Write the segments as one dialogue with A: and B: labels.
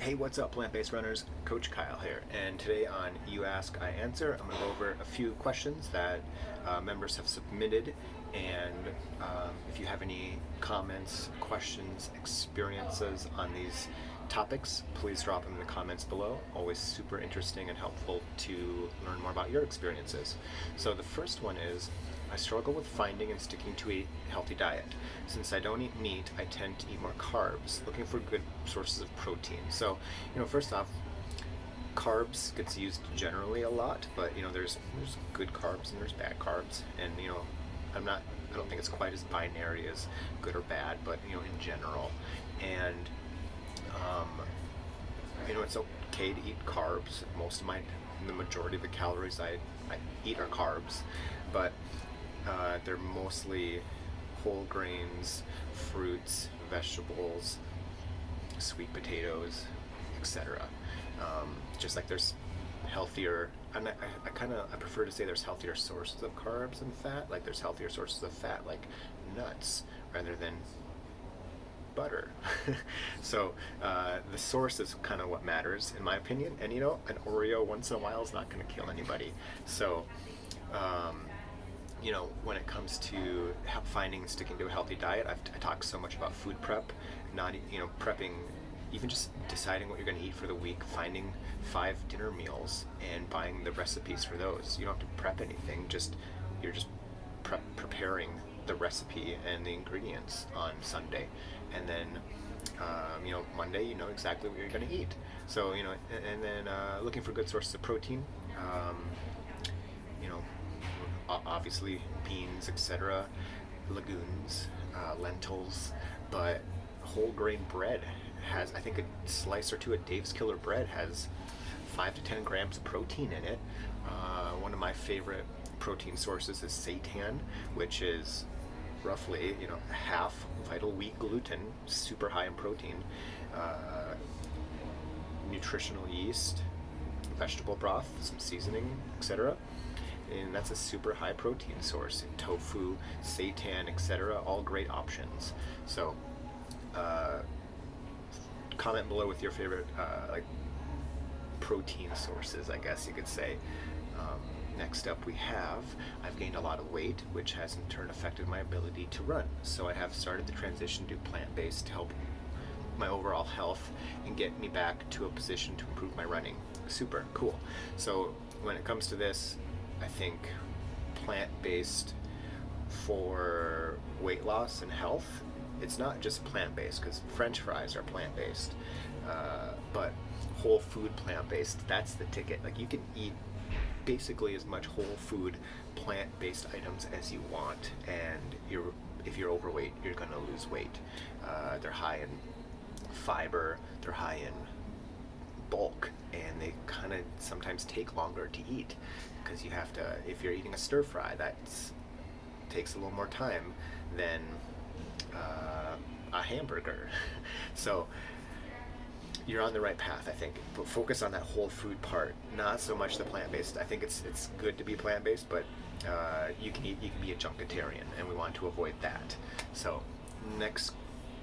A: Hey, what's up, plant-based runners? Coach Kyle here, and today on You Ask, I Answer, I'm going to go over a few questions that members have submitted, and if you have any comments, questions, experiences on these topics, please drop them in the comments below. Always super interesting and helpful to learn more about your experiences. So the first one is, I struggle with finding and sticking to a healthy diet. Since I don't eat meat, I tend to eat more carbs, looking for good sources of protein. So, first off, carbs gets used generally a lot, but there's good carbs and there's bad carbs, and I don't think it's quite as binary as good or bad, but in general, and it's okay to eat carbs. The majority of the calories I eat are carbs, but they're mostly whole grains, fruits, vegetables, sweet potatoes, etc. Just like there's healthier, and I prefer to say there's healthier sources of carbs and fat. Like there's healthier sources of fat, like nuts, rather than butter. So the source is kind of what matters, in my opinion. And an Oreo once in a while is not going to kill anybody. So when it comes to finding and sticking to a healthy diet, I talk so much about food prep, not prepping, even just deciding what you're going to eat for the week, finding 5 dinner meals and buying the recipes for those. You don't have to prep anything; you're just preparing the recipe and the ingredients on Sunday, and then Monday you know exactly what you're going to eat. So and then looking for good sources of protein. Obviously beans, etc., legumes, lentils, but whole grain bread has, I think, a slice or two of Dave's Killer Bread has 5 to 10 grams of protein in it. One of my favorite protein sources is seitan, which is roughly half vital wheat gluten, super high in protein, nutritional yeast, vegetable broth, some seasoning, etc. And that's a super high protein source. Tofu, seitan, etc., all great options. So comment below with your favorite protein sources, I guess you could say. Next up I've gained a lot of weight, which has in turn affected my ability to run. So I have started the transition to plant-based to help my overall health and get me back to a position to improve my running. Super cool. So when it comes to this, I think plant-based for weight loss and health, it's not just plant-based, because French fries are plant-based, but whole food plant-based, that's the ticket. Like you can eat basically as much whole food plant-based items as you want, and if you're overweight, you're going to lose weight. They're high in fiber, they're high in bulk, and they kind of sometimes take longer to eat, because you have to, if you're eating a stir fry, that takes a little more time than a hamburger. So you're on the right path, I think, but focus on that whole food part, not so much the plant-based. I think it's good to be plant-based, but you can be a junketarian, and we want to avoid that. So next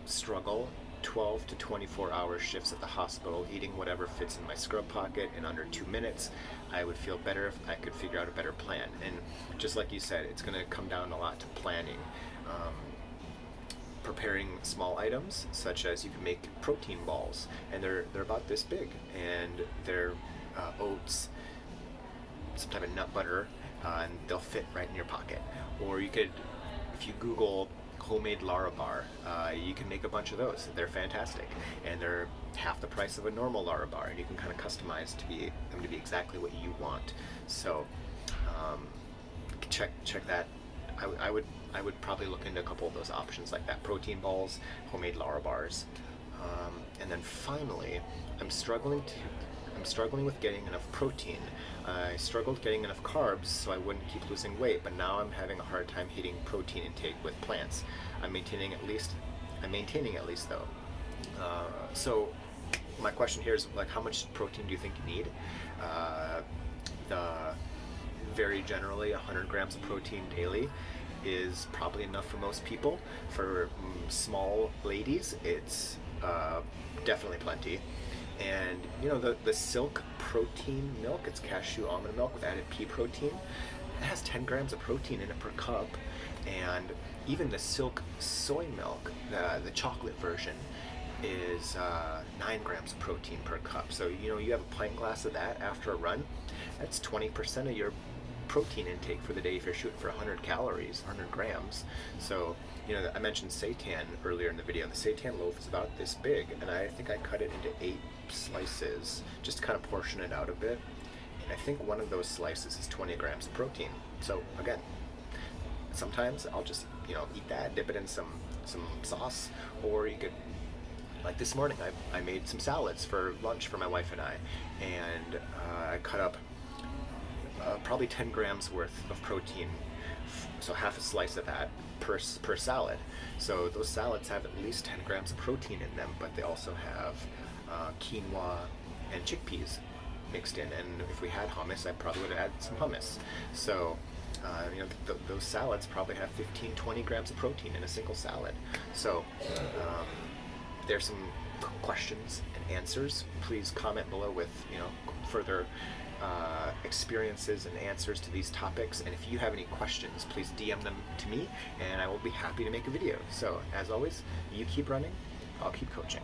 A: struggle, 12 to 24 hour shifts at the hospital, eating whatever fits in my scrub pocket in under 2 minutes. I would feel better if I could figure out a better plan. And just like you said, it's going to come down a lot to planning. Preparing small items, such as you can make protein balls, and they're about this big, and they're oats, some type of nut butter, and they'll fit right in your pocket. Or you could, if you Google homemade Larabar, you can make a bunch of those. They're fantastic, and they're half the price of a normal Larabar, and you can kind of customize them to be exactly what you want. So check that. I would probably look into a couple of those options like that: protein balls, homemade Larabars, and then finally, I'm struggling with getting enough protein. I struggled getting enough carbs so I wouldn't keep losing weight, but now I'm having a hard time hitting protein intake with plants. I'm maintaining at least though. So my question here is, like, how much protein do you think you need? Very generally, 100 grams of protein daily is probably enough for most people. For small ladies, it's definitely plenty. And you know, the Silk protein milk, it's cashew almond milk with added pea protein. It has 10 grams of protein in it per cup. And even the Silk soy milk, the chocolate version, is 9 grams of protein per cup. So you know, you have a pint glass of that after a run, that's 20% of your protein intake for the day if you're shooting for 100 calories, 100 grams. So, you know, I mentioned seitan earlier in the video. The seitan loaf is about this big, and I think I cut it into 8 slices, just to kind of portion it out a bit. And I think one of those slices is 20 grams of protein. So again, sometimes I'll just, you know, eat that, dip it in some sauce, or you could, like this morning, I made some salads for lunch for my wife and I, and I cut up probably 10 grams worth of protein, so half a slice of that per salad. So those salads have at least 10 grams of protein in them, but they also have quinoa and chickpeas mixed in. And if we had hummus, I probably would have added some hummus. So you know, those salads probably have 15-20 grams of protein in a single salad. So there's some questions and answers. Please comment below with, you know, further experiences and answers to these topics. And if you have any questions, please DM them to me, and I will be happy to make a video. So as always, you keep running, I'll keep coaching.